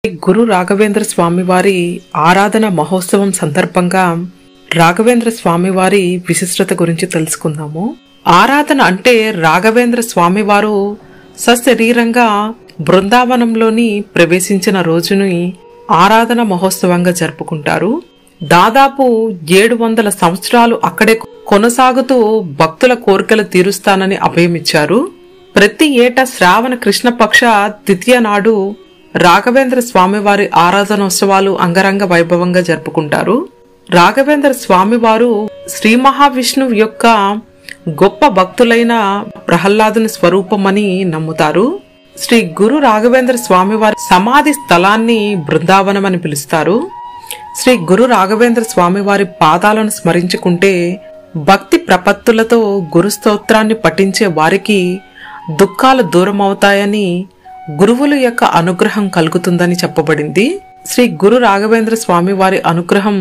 గురు రాఘవేంద్ర స్వామివారి ఆరాధన మహోత్సవం సందర్భంగా రాఘవేంద్ర స్వామివారి విశిష్టత గురించి తెలుసుకుందాము. ఆరాధన అంటే రాఘవేంద్ర స్వామివారు సశరీరంగా బృందావనంలోని ప్రవేశించిన రోజుని ఆరాధన మహోత్సవంగా జరుపుకుంటారు. దాదాపు 700 సంవత్సరాలు అక్కడే కొనసాగుతూ భక్తుల కోరికలు తీరుస్తానని అభయమిచ్చారు. ప్రతి ఏటా శ్రావణ కృష్ణపక్ష ద్వితీయ నాడు రాఘవేంద్ర స్వామివారి ఆరాధనోత్సవాలు అంగరంగ వైభవంగా జరుపుకుంటారు. రాఘవేంద్ర స్వామివారు శ్రీ మహావిష్ణువు యొక్క గొప్ప భక్తులైన ప్రహ్లాదుని స్వరూపమని నమ్ముతారు. శ్రీ గురు రాఘవేంద్ర స్వామివారి సమాధి స్థలాన్ని బృందావనం అని పిలుస్తారు. శ్రీ గురు రాఘవేంద్ర స్వామివారి పాదాలను స్మరించుకుంటే భక్తి ప్రపత్తులతో గురు స్తోత్రాన్ని పఠించే వారికి దుఃఖాలు దూరమవుతాయని, గురువుల యొక్క అనుగ్రహం కలుగుతుందని చెప్పబడింది. శ్రీ గురు రాఘవేంద్ర స్వామి వారి అనుగ్రహం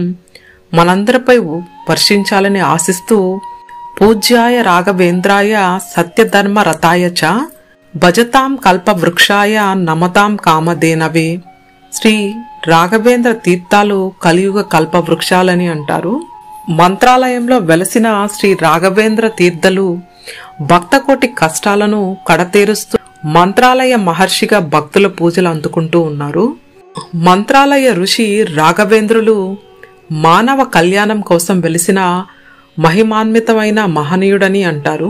మనందరిపై వర్షించాలని ఆశిస్తూ పూజ్యాయ రాఘవేంద్రాయ సత్యధర్మ రతాయ చ భజతాం కల్ప వృక్షాయ నమతాం కామధేనవే. శ్రీ రాఘవేంద్ర తీర్థాలు కలియుగ కల్ప వృక్షాలని అంటారు. మంత్రాలయంలో వెలసిన శ్రీ రాఘవేంద్ర తీర్థలు భక్తకోటి కష్టాలను కడతేరుస్తూ మంత్రాలయ మహర్షిగా భక్తుల పూజలు అందుకుంటూ ఉన్నారు. మంత్రాలయ ఋషి రాఘవేంద్రులు మానవ కళ్యాణం కోసం వెలిసిన మహిమాన్వితమైన మహనీయుడని అంటారు.